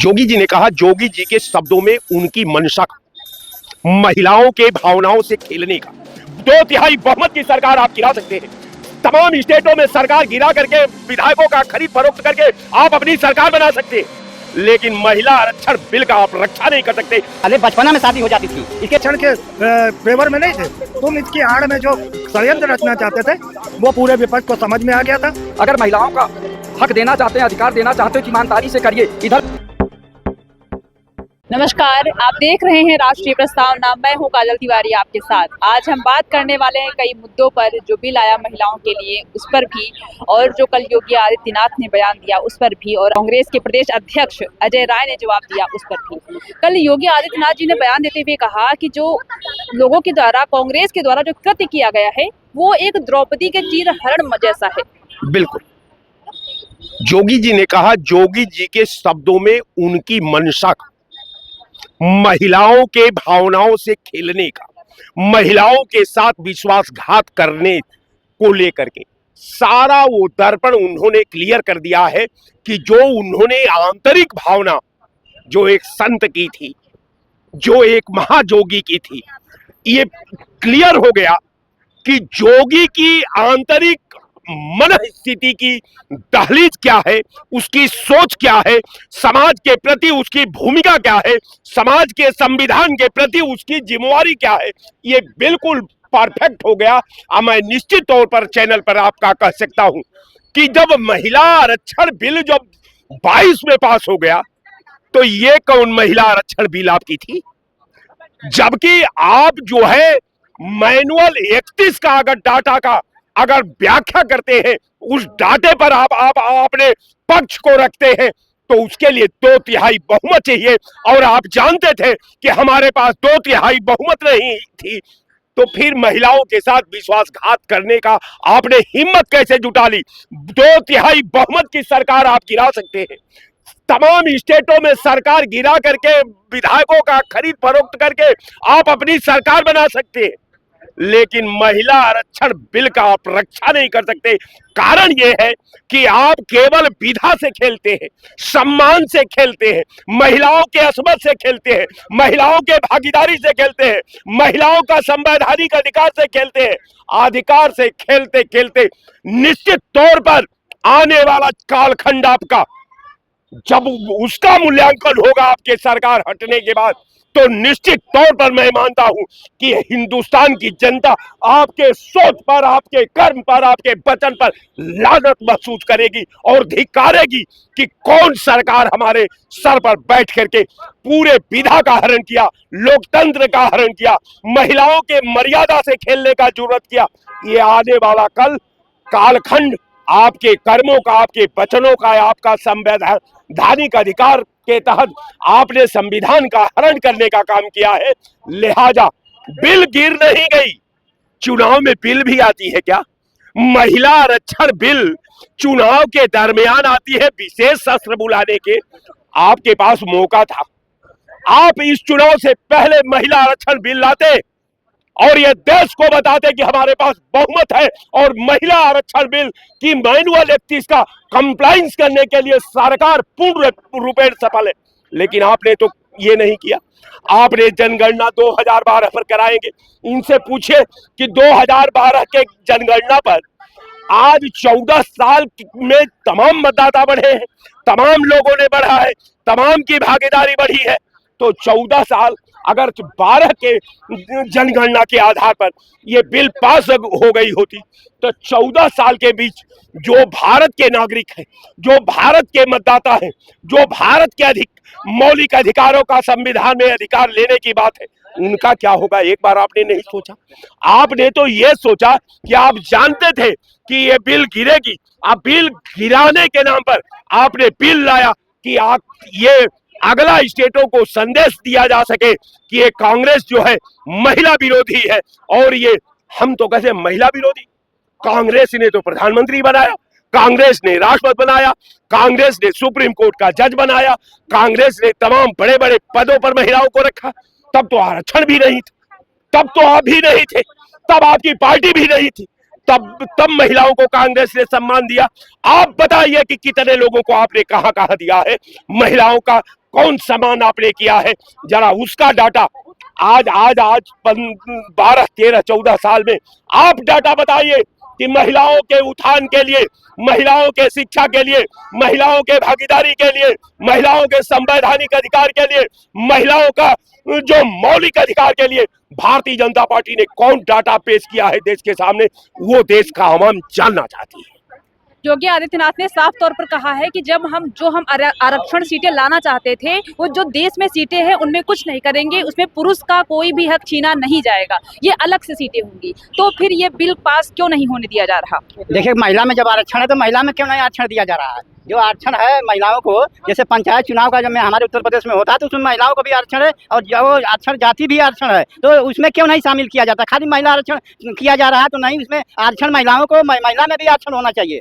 जोगी जी ने कहा, जोगी जी के शब्दों में उनकी मंशा महिलाओं के भावनाओं से खेलने का। 2/3 बहुमत की सरकार आप गिरा सकते हैं। तमाम स्टेटों में सरकार गिरा करके विधायकों का खरीद फरोख्त करके आप अपनी सरकार बना सकते हैं, लेकिन महिला आरक्षण बिल का आप रक्षा नहीं कर सकते। अरे बचपना में शादी हो जाती थी, इसके क्षण के फेवर में नहीं थे। तुम इसकी आड़ में जो षड्यंत्र रचना चाहते थे वो पूरे विपक्ष को समझ में आ गया था। अगर महिलाओं का हक देना चाहते हैं, अधिकार देना चाहते हो, ईमानदारी से करिए। इधर नमस्कार, आप देख रहे हैं राष्ट्रीय प्रस्तावना। मैं हूं काजल तिवारी आपके साथ। आज हम बात करने वाले हैं कई मुद्दों पर, जो बिल आया महिलाओं के लिए उस पर भी, और जो कल योगी आदित्यनाथ ने बयान दिया उस पर भी, और कांग्रेस के प्रदेश अध्यक्ष अजय राय ने जवाब दिया उस पर भी। कल योगी आदित्यनाथ जी ने बयान देते हुए कहा कि जो लोगों के द्वारा, कांग्रेस के द्वारा जो कृत्य किया गया है वो एक द्रौपदी के चीरहरण जैसा है। बिल्कुल, जोगी जी ने कहा, जोगी जी के शब्दों में उनकी मंशा महिलाओं के भावनाओं से खेलने का, महिलाओं के साथ विश्वासघात करने को लेकर के सारा वो दर्पण उन्होंने क्लियर कर दिया है कि जो उन्होंने आंतरिक भावना जो एक संत की थी, जो एक महाजोगी की थी, ये क्लियर हो गया कि जोगी की आंतरिक मन स्थिति की दहलीज क्या है, उसकी सोच क्या है, समाज के प्रति उसकी भूमिका क्या है, समाज के संविधान के प्रति उसकी जिम्मेवारी क्या है, ये बिल्कुल परफेक्ट हो गया। अब मैं निश्चित तौर पर चैनल पर आपका कह सकता हूं कि जब महिला आरक्षण बिल जब 22 में पास हो गया तो ये कौन महिला आरक्षण बिल आपकी थी? जबकि आप जो है मैनुअल 31 का अगर डाटा का अगर व्याख्या करते हैं, उस डाटे पर आप अपने पक्ष को रखते हैं, तो उसके लिए 2/3 बहुमत चाहिए। और आप जानते थे कि हमारे पास 2/3 बहुमत नहीं थी, तो फिर महिलाओं के साथ विश्वासघात करने का आपने हिम्मत कैसे जुटा ली? 2/3 बहुमत की सरकार आप गिरा सकते हैं। तमाम स्टेटों में सरकार गिरा करके विधायकों का खरीद फरोख्त करके आप अपनी सरकार बना सकते हैं, लेकिन महिला आरक्षण बिल का आप रक्षा नहीं कर सकते। कारण यह है कि आप केवल विधा से खेलते हैं, सम्मान से खेलते हैं, महिलाओं के अस्मत से खेलते हैं, महिलाओं के भागीदारी से खेलते हैं, महिलाओं का संवैधानिक अधिकार से खेलते हैं। अधिकार से खेलते खेलते निश्चित तौर पर आने वाला कालखंड आपका, जब उसका मूल्यांकन होगा आपके सरकार हटने के बाद, तो निश्चित तौर पर मैं मानता हूं कि हिंदुस्तान की जनता आपके सोच पर, आपके कर्म पर, आपके वचन पर लानत महसूस करेगी और धिक्कारेगी कि कौन सरकार हमारे सर पर बैठ करके पूरे विधा का हरण किया, लोकतंत्र का हरण किया, महिलाओं के मर्यादा से खेलने का जरूरत किया। ये आने वाला कल कालखंड आपके कर्मों का, आपके वचनों का, आपका संवैधानिक अधिकार के तहत आपने संविधान का हरण करने का काम किया है। लिहाजा बिल गिर नहीं गई। चुनाव में बिल भी आती है क्या? महिला आरक्षण बिल चुनाव के दरमियान आती है, विशेष सत्र बुलाने के। आपके पास मौका था, आप इस चुनाव से पहले महिला आरक्षण बिल लाते और ये देश को बताते कि हमारे पास बहुमत है और महिला आरक्षण बिल की मैनुअल 31 का कंप्लायंस करने के लिए सरकार पूर्ण रूपेण सफल है। लेकिन आपने तो ये नहीं किया। आपने जनगणना 2012 पर कराएंगे, इनसे पूछे कि 2012 के जनगणना पर आज 14 साल में तमाम मतदाता बढ़े हैं, तमाम लोगों ने बढ़ा है, तमाम की भागीदारी बढ़ी है। तो 14 साल अगर 12 के जनगणना के आधार पर ये बिल पास हो गई होती, तो 14 साल के बीच जो भारत के नागरिक हैं, जो भारत के मतदाता हैं, जो भारत के मौलिक अधिकारों का संविधान में अधिकार लेने की बात है, उनका क्या होगा? एक बार आपने नहीं सोचा? आपने तो ये सोचा कि आप जानते थे कि ये बिल गिरेगी। अब बिल गिराने के नाम पर आपने बिल लाया कि आप ये अगला स्टेटों को संदेश दिया जा सके कि ये कांग्रेस जो है महिला विरोधी है। और ये हम तो कैसे महिला विरोधी? कांग्रेस ने तो प्रधानमंत्री बनाया, कांग्रेस ने राष्ट्रपति बनाया, कांग्रेस ने सुप्रीम कोर्ट का जज बनाया, कांग्रेस ने तमाम बड़े बड़े पदों पर महिलाओं को रखा। तब तो आरक्षण भी नहीं था, तब तो आप भी नहीं थे, तब आपकी पार्टी भी नहीं थी, तब महिलाओं को कांग्रेस ने सम्मान दिया। आप बताइए कि कितने लोगों को आपने कहां कहां दिया है? महिलाओं का कौन सम्मान आपने किया है, जरा उसका डाटा आज 12, 13, 14 साल में आप डाटा बताइए कि महिलाओं के उत्थान के लिए, महिलाओं के शिक्षा के लिए, महिलाओं के भागीदारी के लिए, महिलाओं के संवैधानिक अधिकार के लिए, महिलाओं का जो मौलिक अधिकार के लिए भारतीय जनता पार्टी ने कौन डाटा पेश किया है देश के सामने, वो देश का आवाम जानना चाहती है। योगी आदित्यनाथ ने साफ तौर पर कहा है कि जब हम आरक्षण सीटें लाना चाहते थे, वो जो देश में सीटें हैं उनमें कुछ नहीं करेंगे, उसमें पुरुष का कोई भी हक छीना नहीं जाएगा, ये अलग से सीटें होंगी। तो फिर ये बिल पास क्यों नहीं होने दिया जा रहा? देखिए, महिला में जब आरक्षण है तो महिला में क्यों नहीं आरक्षण दिया जा रहा है? जो आरक्षण है महिलाओं को, जैसे पंचायत चुनाव का जब हमारे उत्तर प्रदेश में होता है तो उसमें महिलाओं को भी आरक्षण है, और जो आरक्षण जाति भी आरक्षण है, तो उसमें क्यों नहीं शामिल किया जाता? खाली महिला आरक्षण किया जा रहा है, तो नहीं, उसमें आरक्षण महिलाओं को, महिला में भी आरक्षण होना चाहिए।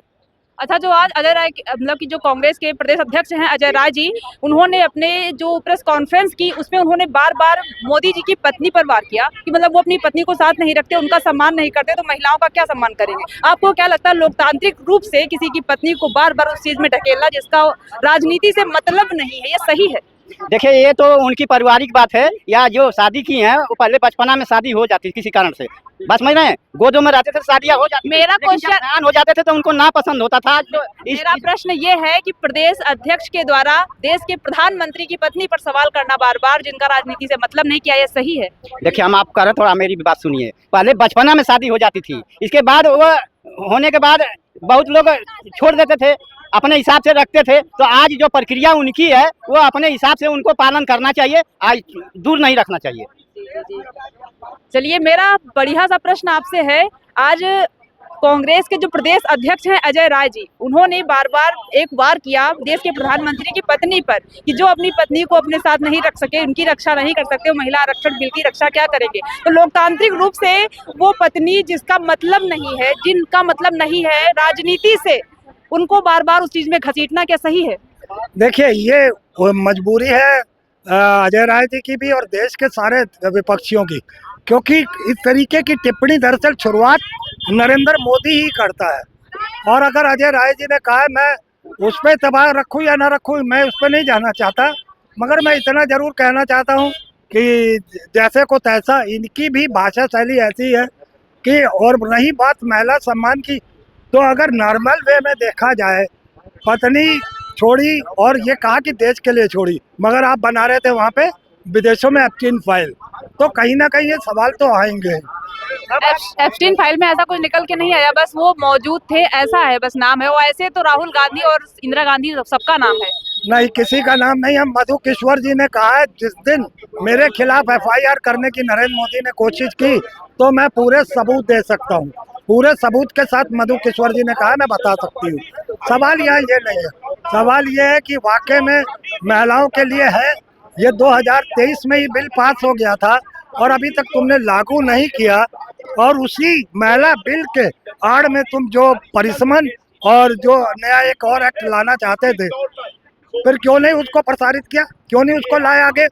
अच्छा, जो आज अजय राय, मतलब कि जो कांग्रेस के प्रदेश अध्यक्ष हैं अजय राय जी, उन्होंने अपने जो प्रेस कॉन्फ्रेंस की उसमें उन्होंने बार बार मोदी जी की पत्नी पर वार किया कि मतलब वो अपनी पत्नी को साथ नहीं रखते, उनका सम्मान नहीं करते, तो महिलाओं का क्या सम्मान करेंगे? आपको क्या लगता है, लोकतांत्रिक रूप से किसी की पत्नी को बार बार उस चीज में ढकेलना जिसका राजनीति से मतलब नहीं है, ये सही है? देखिए, ये तो उनकी पारिवारिक बात है, या जो शादी की है वो पहले बचपना में शादी हो जाती किसी कारण से, बस समझ रहे हैं, गोदों में रहते थे शादियां हो जाती, मेरा क्वेश्चन हो जाते थे तो उनको ना पसंद होता था। तो मेरा प्रश्न ये है कि प्रदेश अध्यक्ष के द्वारा देश के प्रधानमंत्री की पत्नी पर सवाल करना बार बार, जिनका राजनीति से मतलब नहीं, किया, ये सही है? देखिए, हम आप कह रहे, थोड़ा मेरी भी बात सुनिए। पहले बचपना में शादी हो जाती थी, इसके बाद वो होने के बाद बहुत लोग छोड़ देते थे, अपने हिसाब से रखते थे। तो आज जो प्रक्रिया उनकी है वो अपने हिसाब से उनको पालन करना चाहिए, आज दूर नहीं रखना चाहिए। चलिए, मेरा बढ़िया सा प्रश्न आपसे है, आज कांग्रेस के जो प्रदेश अध्यक्ष हैं अजय राय जी, उन्होंने बार बार एक वार किया देश के प्रधानमंत्री की पत्नी पर कि जो अपनी पत्नी को अपने साथ नहीं रख सके, उनकी रक्षा नहीं कर सकते, वो महिला आरक्षण बिल की रक्षा क्या करेंगे? तो लोकतांत्रिक रूप से वो पत्नी जिसका मतलब नहीं है, जिनका मतलब नहीं है राजनीति से, उनको बार बार उस चीज में घसीटना क्या सही है? देखिए, ये मजबूरी है अजय राय जी की भी और देश के सारे विपक्षियों की, क्योंकि इस तरीके की टिप्पणी दरअसल शुरुआत नरेंद्र मोदी ही करता है। और अगर अजय राय जी ने कहा है, मैं उस पर तबाह रखूँ या ना रखूँ, मैं उस पर नहीं जाना चाहता, मगर मैं इतना जरूर कहना चाहता हूँ कि जैसे को तैसा, इनकी भी भाषा शैली ऐसी है कि, और रही बात महिला सम्मान की, तो अगर नॉर्मल वे में देखा जाए, पत्नी छोड़ी और ये कहा कि देश के लिए छोड़ी, मगर आप बना रहे थे वहाँ पे विदेशों में एप्स्टीन फाइल, तो कहीं ना कहीं ये सवाल तो आएंगे। एप्स्टीन फाइल में ऐसा कुछ निकल के नहीं आया, बस वो मौजूद थे, ऐसा है, बस नाम है वो। ऐसे तो राहुल गांधी और इंदिरा गांधी सबका नाम है, नहीं, किसी का नाम नहीं। हम मधु किशोर जी ने कहा है, जिस दिन मेरे खिलाफ FIR करने की नरेंद्र मोदी ने कोशिश की तो मैं पूरे सबूत दे सकता हूँ, पूरे सबूत के साथ मधु किशोर जी ने कहा, मैं बता सकती हूँ। सवाल यहाँ ये नहीं है, सवाल ये है कि वाकई में महिलाओं के लिए है। ये 2023 में ही बिल पास हो गया था और अभी तक तुमने लागू नहीं किया, और उसी महिला बिल के आड़ में तुम जो परिसमन और जो नया एक और एक्ट लाना चाहते थे, फिर क्यों नहीं उसको प्रसारित किया, क्यों नहीं उसको लाए आगे?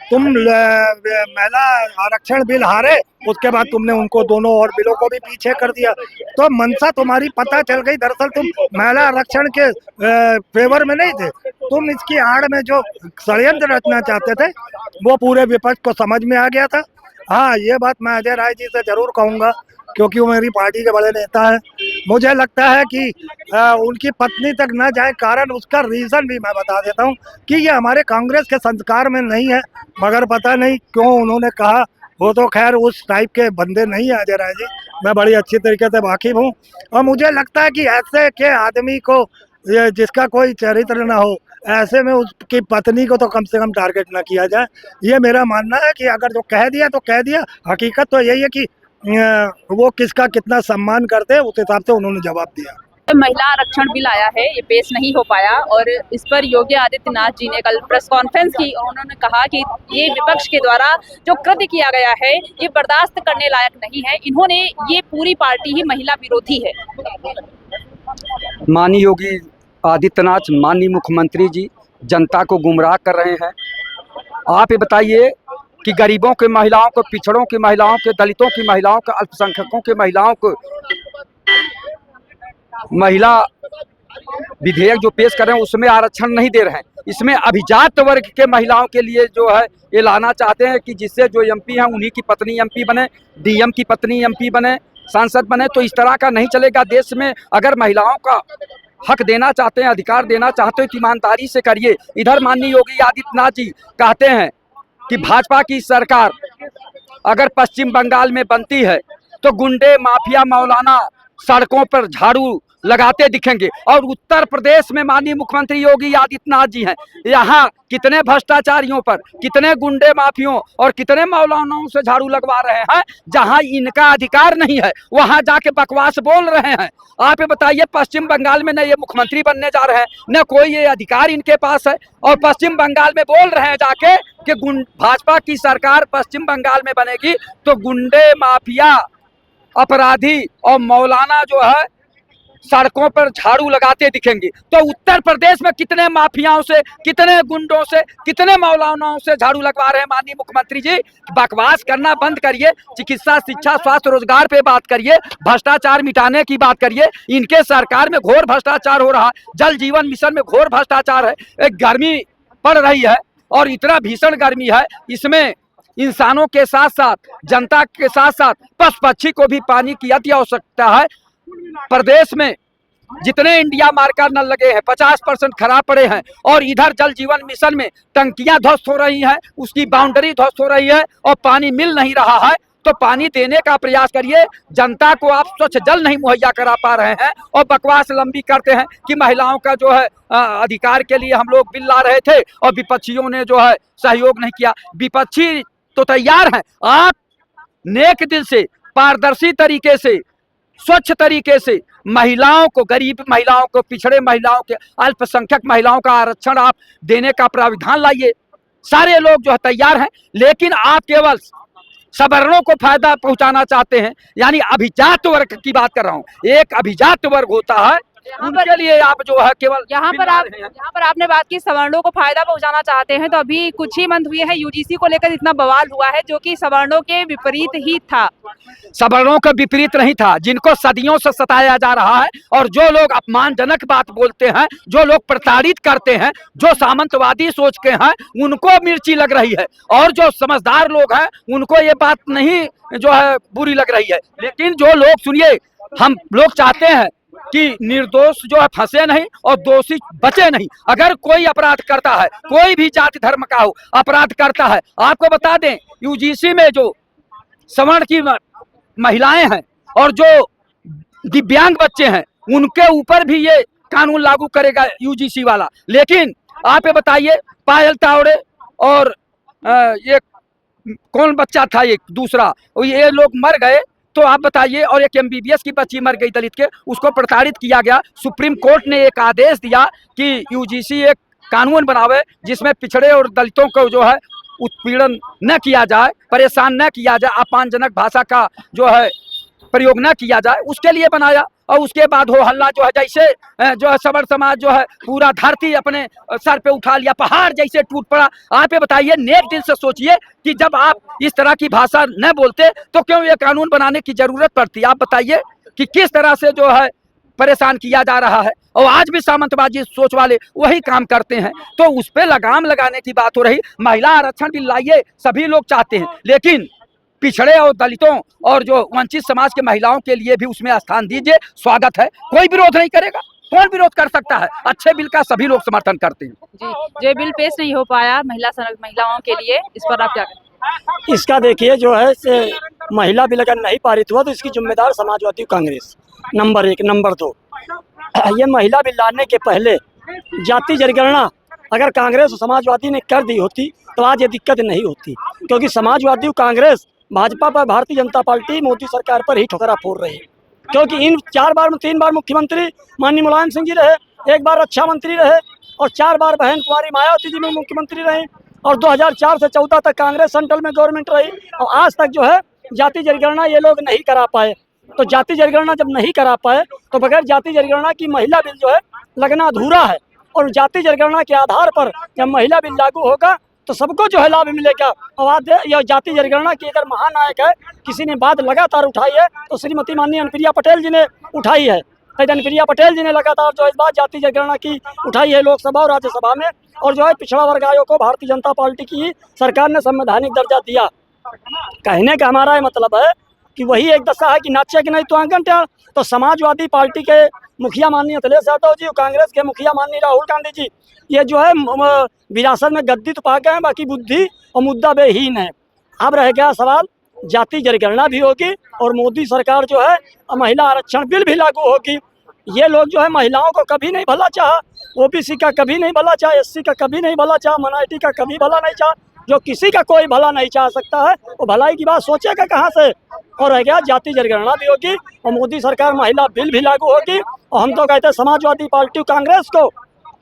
तुम महिला आरक्षण बिल हारे, उसके बाद तुमने उनको दोनों और बिलों को भी पीछे कर दिया। तो मंशा तुम्हारी पता चल गई, दरअसल तुम महिला आरक्षण के फेवर में नहीं थे, तुम इसकी आड़ में जो षड्यंत्र रचना चाहते थे वो पूरे विपक्ष को समझ में आ गया था। हाँ, ये बात मैं अजय राय जी से जरूर कहूँगा, क्योंकि वो मेरी पार्टी के बड़े नेता है। मुझे लगता है कि उनकी पत्नी तक न जाए, कारण उसका रीज़न भी मैं बता देता हूँ कि ये हमारे कांग्रेस के संस्कार में नहीं है, मगर पता नहीं क्यों उन्होंने कहा। वो तो खैर उस टाइप के बंदे नहीं है अजय राय जी, मैं बड़ी अच्छी तरीके से वाकिफ हूँ। और मुझे लगता है कि ऐसे के आदमी को, जिसका कोई चरित्र ना हो, ऐसे में उसकी पत्नी को तो कम से कम टारगेट ना किया जाए। ये मेरा मानना है कि अगर जो कह दिया तो कह दिया, हकीकत तो यही है कि वो किसका कितना सम्मान करते हैं, उस हिसाब से उन्होंने जवाब दिया। महिला आरक्षण बिल आया है, ये पेश नहीं हो पाया, और इस पर योगी आदित्यनाथ जी ने कल प्रेस कॉन्फ्रेंस की और उन्होंने कहा कि ये विपक्ष के द्वारा जो कृत्य किया गया है ये बर्दाश्त करने लायक नहीं है। इन्होंने, ये पूरी पार्टी ही महिला विरोधी है। माननीय योगी आदित्यनाथ, माननीय मुख्यमंत्री जी जनता को गुमराह कर रहे हैं। आप ये बताइए कि गरीबों के महिलाओं को, पिछड़ों की महिलाओं के, दलितों की महिलाओं को, अल्पसंख्यकों के महिलाओं को महिला विधेयक जो पेश कर रहे हैं उसमें आरक्षण नहीं दे रहे हैं, इसमें अभिजात वर्ग के महिलाओं के लिए जो है ये लाना चाहते हैं कि जिससे जो एमपी हैं उन्हीं की पत्नी एमपी बने, डीएम की पत्नी एमपी बने, सांसद बने। तो इस तरह का नहीं चलेगा। देश में अगर महिलाओं का हक देना चाहते हैं, अधिकार देना चाहते हो तो ईमानदारी से करिए। इधर माननीय योगी आदित्यनाथ जी कहते हैं कि भाजपा की सरकार अगर पश्चिम बंगाल में बनती है तो गुंडे माफिया मौलाना सड़कों पर झाड़ू लगाते दिखेंगे। और उत्तर प्रदेश में माननीय मुख्यमंत्री योगी आदित्यनाथ जी हैं, यहाँ कितने भ्रष्टाचारियों पर, कितने गुंडे माफियों और कितने मौलानाओं से झाड़ू लगवा रहे हैं। जहाँ इनका अधिकार नहीं है वहाँ जाके बकवास बोल रहे हैं। आप ये बताइए, पश्चिम बंगाल में न ये मुख्यमंत्री बनने जा रहे हैं, न कोई ये अधिकार इनके पास है, और पश्चिम बंगाल में बोल रहे हैं जाके कि भाजपा की सरकार पश्चिम बंगाल में बनेगी तो गुंडे माफिया अपराधी और मौलाना जो है सड़कों पर झाड़ू लगाते दिखेंगे। तो उत्तर प्रदेश में कितने माफियाओं से, कितने गुंडों से, कितने मौलानाओं से झाड़ू लगवा रहे हैं माननीय मुख्यमंत्री जी। बकवास करना बंद करिए, चिकित्सा, शिक्षा, स्वास्थ्य, रोजगार पे बात करिए, भ्रष्टाचार मिटाने की बात करिए। इनके सरकार में घोर भ्रष्टाचार हो रहा है। जल जीवन मिशन में घोर भ्रष्टाचार है। एक गर्मी पड़ रही है और इतना भीषण गर्मी है, इसमें इंसानों के साथ साथ, जनता के साथ साथ पशु पक्षी को भी पानी की अति आवश्यकता है। प्रदेश में जितने इंडिया मार्का नल लगे हैं 50% खराब पड़े हैं, और इधर जल जीवन मिशन में टंकियां ध्वस्त हो रही हैं, उसकी बाउंड्री ध्वस्त हो रही है और पानी मिल नहीं रहा है। तो पानी देने का प्रयास करिए। जनता को आप स्वच्छ जल नहीं मुहैया करा पा रहे हैं और बकवास लंबी करते हैं कि महिलाओं का जो है अधिकार के लिए हम लोग बिल ला रहे थे और विपक्षियों ने जो है सहयोग नहीं किया। विपक्षी तो तैयार हैं, आप नेक दिल से, पारदर्शी तरीके से, स्वच्छ तरीके से महिलाओं को, गरीब महिलाओं को, पिछड़े महिलाओं के, अल्पसंख्यक महिलाओं का आरक्षण आप देने का प्राविधान लाइए। सारे लोग जो है तैयार हैं, लेकिन आप केवल सवर्णों को फायदा पहुंचाना चाहते हैं। यानी अभिजात वर्ग की बात कर रहा हूं। एक अभिजात वर्ग होता है, उनके लिए आप जो है केवल यहाँ पर आपने बात की सवर्णों को फायदा पहुंचाना चाहते हैं, तो अभी कुछ ही मंथ हुए हैं यूजीसी को लेकर इतना बवाल हुआ है जो कि सवर्णों के विपरीत ही था। सवर्णों का विपरीत नहीं था, जिनको सदियों से सताया जा रहा है और जो लोग अपमानजनक बात बोलते हैं, जो लोग प्रताड़ित करते हैं, जो सामंतवादी सोच के हैं, उनको मिर्ची लग रही है, और जो समझदार लोग हैं उनको ये बात नहीं जो है बुरी लग रही है। लेकिन जो लोग, सुनिए, हम लोग चाहते हैं कि निर्दोष जो है फंसे नहीं और दोषी बचे नहीं। अगर कोई अपराध करता है, कोई भी जाति धर्म का हो, अपराध करता है, आपको बता दें यूजीसी में जो सवर्ण की महिलाएं हैं और जो दिव्यांग बच्चे हैं उनके ऊपर भी ये कानून लागू करेगा यूजीसी वाला। लेकिन आप ये बताइए, पायल तावड़े और ये कौन बच्चा था, एक दूसरा, ये लोग मर गए, तो आप बताइए, और एक एमबीबीएस की बच्ची मर गई दलित के, उसको प्रताड़ित किया गया। सुप्रीम कोर्ट ने एक आदेश दिया कि यूजीसी एक कानून बनावे जिसमें पिछड़े और दलितों को जो है उत्पीड़न न किया जाए, परेशान न किया जाए, अपमानजनक भाषा का जो है प्रयोग न किया जाए, उसके लिए बनाया। और उसके बाद हो हल्ला जो है, जैसे जो है सवर्ण समाज जो है पूरा धरती अपने सर पे उठा लिया, पहाड़ जैसे टूट पड़ा। आप ये बताइए, नेक दिल से सोचिए कि जब आप इस तरह की भाषा न बोलते तो क्यों ये कानून बनाने की जरूरत पड़ती। आप बताइए कि किस तरह से जो है परेशान किया जा रहा है, और आज भी सामंतवादी सोच वाले वही काम करते हैं। तो उस पर लगाम लगाने की बात हो रही। महिला आरक्षण बिल लाइए, सभी लोग चाहते हैं, लेकिन पिछड़े और दलितों और जो वंचित समाज के महिलाओं के लिए भी उसमें स्थान दीजिए। स्वागत है, कोई विरोध नहीं करेगा। कौन विरोध कर सकता है? अच्छे बिल का सभी लोग समर्थन करते हैं। जी, जो बिल पेश नहीं हो पाया महिलाओं के लिए, इस पर आप क्या कहें? इसका देखिए, जो है से महिला बिल अगर नहीं पारित हुआ तो इसकी जिम्मेदार समाजवादी कांग्रेस, नंबर 1। नंबर 2, ये महिला बिल लाने के पहले जाति जनगणना अगर कांग्रेस और समाजवादी ने कर दी होती तो आज ये दिक्कत नहीं होती, क्योंकि समाजवादी कांग्रेस भाजपा पर, भारतीय जनता पार्टी मोदी सरकार पर ही ठोकरा फोड़ रही है। क्योंकि इन 3 बार मुख्यमंत्री माननीय मुलायम सिंह जी रहे, 1 बार रक्षा मंत्री रहे, और 4 बार बहन कुमारी मायावती जी में मुख्यमंत्री रहे, और 2004 से 14 तक कांग्रेस सेंट्रल में गवर्नमेंट रही, और आज तक जो है जाति जनगणना ये लोग नहीं करा पाए। तो जाति जनगणना जब नहीं करा पाए तो बगैर जाति जनगणना की महिला बिल जो है लगना अधूरा है। और जाति जनगणना के आधार पर जब महिला बिल लागू होगा तो सबको जो है लाभ मिलेगा। और यह जाति जनगणना की अगर महानायक है, किसी ने बात लगातार उठाई है तो श्रीमती माननीय अनुप्रिया पटेल जी ने उठाई है। जयप्रिया पटेल जी ने लगातार जो इस बात जाति जनगणना की उठाई है लोकसभा और राज्यसभा में, और जो है पिछड़ा वर्ग आयोग को भारतीय जनता पार्टी की सरकार ने संवैधानिक दर्जा दिया। कहने का हमारा मतलब है कि वही एक दशा है कि नाचे कि नहीं तो आंगन टेढ़। तो समाजवादी पार्टी के मुखिया माननीय अखिलेश यादव जी और कांग्रेस के मुखिया माननीय राहुल गांधी जी, ये जो है विरासत में गद्दी तो पा गए हैं, बाकी बुद्धि और मुद्दा बेहीन है। अब रह गया सवाल, जाति जनगणना भी होगी और मोदी सरकार जो है महिला आरक्षण बिल भी लागू होगी। ये लोग जो है महिलाओं को कभी नहीं भला चाहा, ओबीसी का कभी नहीं भला चाहा, एससी का कभी नहीं भला चाहा, माइनॉरिटी का कभी भला नहीं चाहा। जो किसी का कोई भला नहीं चाह सकता है वो भलाई की बात सोचेगा कहाँ से। और रह गया जाति जनगणना भी होगी और मोदी सरकार महिला बिल भी लागू होगी। और हम तो कहते हैं समाजवादी पार्टी कांग्रेस को,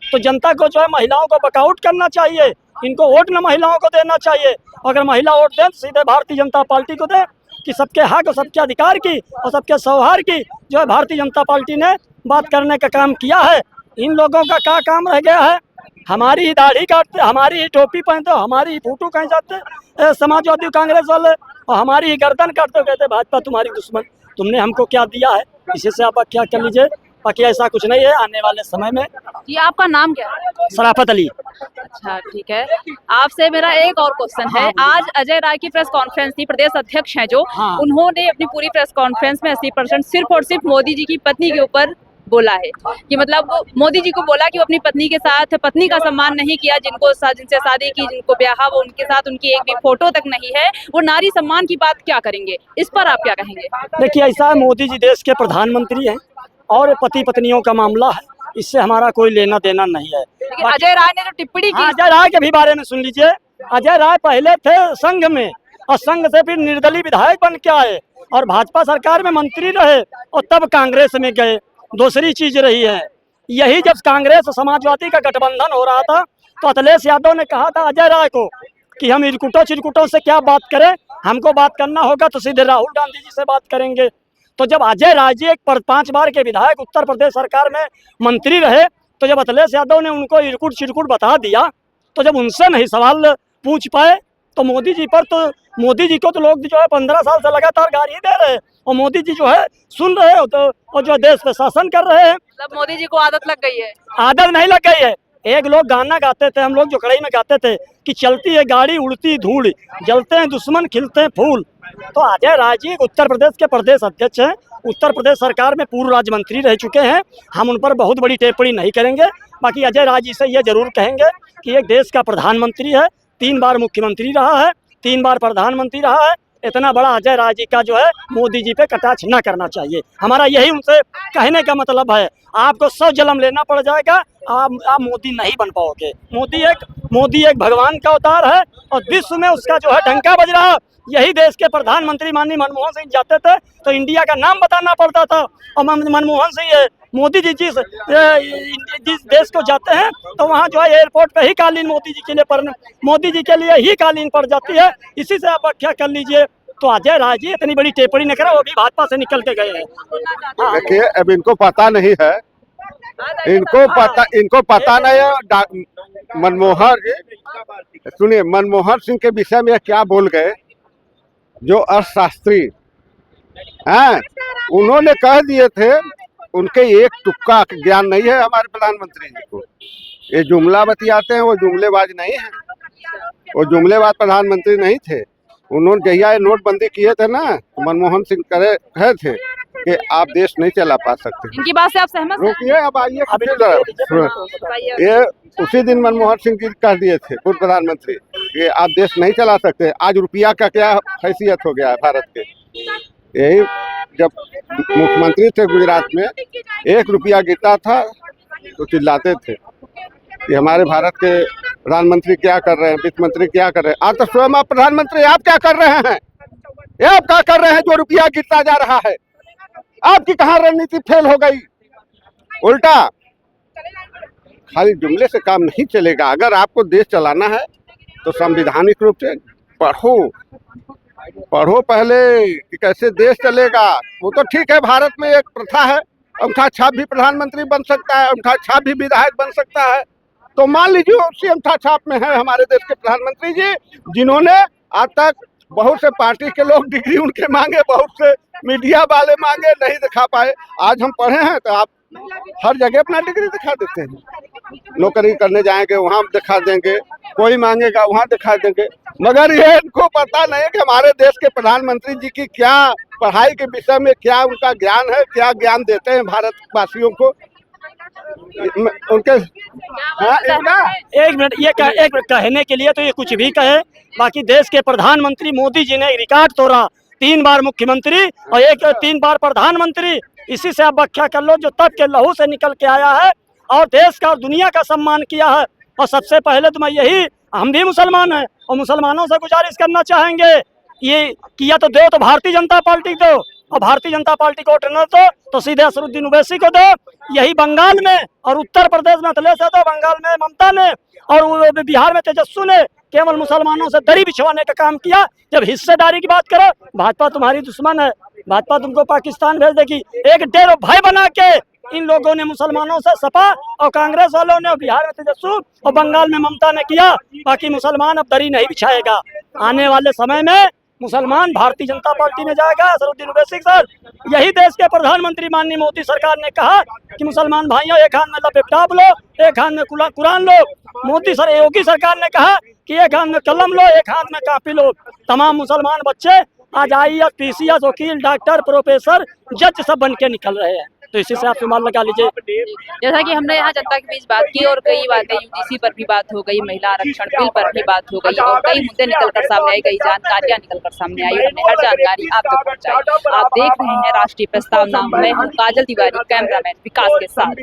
तो जनता को जो है महिलाओं को बकआउट करना चाहिए, इनको वोट न महिलाओं को देना चाहिए। अगर महिला वोट दें तो सीधे भारतीय जनता पार्टी को दें कि सबके हक और सबके अधिकार की और सबके सौहार्द की जो है भारतीय जनता पार्टी ने बात करने का काम किया है। इन लोगों का क्या काम रह गया है? हमारी ही दाढ़ी काटते, हमारी ही टोपी पहनते, हमारी ही फोटो कहीं जाते समाजवादी कांग्रेस वाले, और हमारी ही गर्दन काटते, कहते भाजपा तुम्हारी दुश्मन, तुमने हमको क्या दिया है, इसी से आप क्या कर लीजिए। बाकी ऐसा कुछ नहीं है आने वाले समय में। जी आपका नाम क्या है? शराफत अली। अच्छा ठीक है, आपसे मेरा एक और क्वेश्चन है। आज अजय राय की प्रेस कॉन्फ्रेंस थी, प्रदेश अध्यक्ष हैं जो, उन्होंने अपनी पूरी प्रेस कॉन्फ्रेंस में 80% सिर्फ और सिर्फ मोदी जी की पत्नी के ऊपर बोला है कि मतलब वो मोदी जी को बोला कि वो अपनी पत्नी के साथ पत्नी का सम्मान नहीं किया, जिनसे शादी की, जिनको ब्याह, वो उनके साथ उनकी एक भी फोटो तक नहीं है। वो नारी सम्मान की बात क्या करेंगे, इस पर आप क्या कहेंगे? देखिए ऐसा है, मोदी जी देश के प्रधानमंत्री हैं और पति पत्नियों का मामला है, इससे हमारा कोई लेना देना नहीं है। अजय राय ने जो टिप्पणी की, अजय राय के भी बारे में सुन लीजिए। अजय राय पहले थे संघ में और संघ से फिर निर्दलीय विधायक बन के आए और भाजपा सरकार में मंत्री रहे और तब कांग्रेस में गए। दूसरी चीज रही है, यही जब कांग्रेस और समाजवादी का गठबंधन हो रहा था तो अखिलेश यादव ने कहा था अजय राय को कि हम इरकुटों चिरकुटों से क्या बात करें, हमको बात करना होगा तो सीधे राहुल गांधी जी से बात करेंगे। तो जब अजय राय जी एक 5 बार के विधायक उत्तर प्रदेश सरकार में मंत्री रहे, तो जब अखिलेश यादव ने उनको इरकुट चिरकुट बता दिया, तो जब उनसे नहीं सवाल पूछ पाए तो मोदी जी पर, तो मोदी जी को तो लोग जो है 15 साल से लगातार गाली दे रहे हैं और मोदी जी जो है सुन रहे हो तो और जो देश पे शासन कर रहे हैं। मतलब मोदी जी को आदत लग गई है? आदत नहीं लग गई है। एक लोग गाना गाते थे, हम लोग जो कड़ाई में गाते थे कि चलती है गाड़ी उड़ती धूल, जलते हैं दुश्मन खिलते हैं फूल। तो अजय राय जी उत्तर प्रदेश के प्रदेश अध्यक्ष हैं, उत्तर प्रदेश सरकार में पूर्व राज्य मंत्री रह चुके हैं, हम उन पर बहुत बड़ी टिप्पणी नहीं करेंगे। बाकी अजय राय जी से ये जरूर कहेंगे कि एक देश का प्रधानमंत्री है, 3 बार मुख्यमंत्री रहा है, 3 बार प्रधानमंत्री रहा है, इतना बड़ा अजय राय जी का जो है मोदी जी पे कटाक्ष न करना चाहिए। हमारा यही उनसे कहने का मतलब है। आपको 100 जन्म लेना पड़ जाएगा, आप मोदी नहीं बन पाओगे। मोदी एक भगवान का अवतार है और विश्व में उसका जो है डंका बज रहा है। यही देश के प्रधानमंत्री माननीय मनमोहन सिंह जाते थे तो इंडिया का नाम बताना पड़ता था, और मनमोहन सिंह मोदी जी जिस देश को जाते हैं तो वहाँ जो है एयरपोर्ट पे ही कालीन मोदी जी के लिए ही कालीन पड़ जाती है। इसी से आप व्याख्या कर लीजिए। तो अजय राय जी इतनी बड़ी टिप्पणी न करें, वो भी भाजपा से निकल के गए हैं। देखिए अब इनको पता नहीं है, इनको पता नहीं है। सुनिए, मनमोहन सिंह के विषय में क्या बोल गए जो अर्थशास्त्री हैं, उन्होंने कह दिए थे, उनके एक टुक्का ज्ञान नहीं है हमारे प्रधानमंत्री जी को। ये जुमला बतियाते हैं, वो जुमलेबाज नहीं है, वो जुमलेबाज प्रधानमंत्री नहीं थे। उन्होंने जहिया नोटबंदी किए थे ना, तो मनमोहन सिंह कहे थे कि आप देश नहीं चला पा सकते। इनकी बात से आप सहमत हैं? रुकिए, अब आइए। ये उसी दिन मनमोहन सिंह जी कह दिए थे, पूर्व प्रधानमंत्री, कि आप देश नहीं चला सकते। आज रुपया का क्या हैसियत हो गया है भारत के। यही जब मुख्यमंत्री थे गुजरात में, 1 रुपया गिरता था तो चिल्लाते थे कि हमारे भारत के प्रधानमंत्री क्या कर रहे हैं, वित्त मंत्री क्या कर रहे हैं। आज तो स्वयं आप प्रधानमंत्री, आप क्या कर रहे हैं? ये आप क्या कर रहे हैं जो रुपया गिरता जा रहा है? आपकी कहाँ रणनीति फेल हो गई? उल्टा खाली जुमले से काम नहीं चलेगा। अगर आपको देश चलाना है तो संवैधानिक रूप से पढ़ो पहले कि कैसे देश चलेगा। वो तो ठीक है, भारत में एक प्रथा है, अंगूठा छाप भी प्रधानमंत्री बन सकता है, अंगूठा छाप भी विधायक बन सकता है। तो मान लीजिए उसी अंगूठा छाप में है हमारे देश के प्रधानमंत्री जी, जिन्होंने आज तक बहुत से पार्टी के लोग डिग्री उनके मांगे, बहुत से मीडिया वाले मांगे, नहीं दिखा पाए। आज हम पढ़े हैं तो आप हर जगह अपना डिग्री दिखा देते हैं। नौकरी करने जाएंगे वहाँ दिखा देंगे, कोई मांगेगा वहाँ दिखा देंगे, मगर ये इनको पता नहीं कि हमारे देश के प्रधानमंत्री जी की क्या पढ़ाई के विषय में क्या उनका ज्ञान है, क्या ज्ञान देते हैं भारतवासियों को। उनके एक मिनट एक मिनट कहने के लिए तो ये कुछ भी कहे, बाकी देश के प्रधानमंत्री मोदी जी ने रिकॉर्ड तोड़ा, 3 बार मुख्यमंत्री और 3 बार प्रधानमंत्री। इसी से आप व्याख्या कर लो, जो तब के लहू से निकल के आया है और देश का और दुनिया का सम्मान किया है। और सबसे पहले तो मैं यही, हम भी मुसलमान हैं और मुसलमानों से गुजारिश करना चाहेंगे ये किया तो दो तो भारतीय जनता पार्टी दो, और भारतीय जनता पार्टी को वोट न दो तो सीधे असरुद्दीन ओवैसी को दो। यही बंगाल में और उत्तर प्रदेश में अखिलेश यादव, बंगाल में ममता ने और बिहार में तेजस्वी ने केवल मुसलमानों से दरी बिछवाने का काम किया। जब हिस्सेदारी की बात करो, भाजपा तुम्हारी दुश्मन है, भाजपा तुमको पाकिस्तान भेज देगी। एक डेढ़ भाई बना के इन लोगों ने मुसलमानों से सपा और कांग्रेस वालों ने, बिहार में तेजस्वी और बंगाल में ममता ने किया। बाकी मुसलमान अब दरी नहीं बिछाएगा। आने वाले समय में मुसलमान भारतीय जनता पार्टी में जाएगा असरुद्दीन ओवैसी के साथ। यही देश के प्रधानमंत्री माननीय मोदी सरकार ने कहा कि मुसलमान भाइयों एक हाथ में लैपटॉप लो, एक हाथ में कुरान लो। योगी सरकार ने कहा कि एक हाथ में कलम लो, एक हाथ में कॉपी लो। तमाम मुसलमान बच्चे आज IAS, PCS, वकील, डॉक्टर, प्रोफेसर, जज सब बन के निकल रहे हैं। तो इसी से आप अनुमान लगा लीजिए। जैसा कि हमने यहाँ जनता के बीच बात की और कई बातें UGC पर भी बात हो गई, महिला आरक्षण बिल पर भी बात हो गई और कई मुद्दे निकलकर सामने आई, कई जानकारियां निकलकर सामने आई। हमने हर जानकारी आप तक पहुँचाई। आप देख रहे हैं राष्ट्रीय प्रस्तावना। मैं हूँ काजल तिवारी, कैमरामैन विकास के साथ।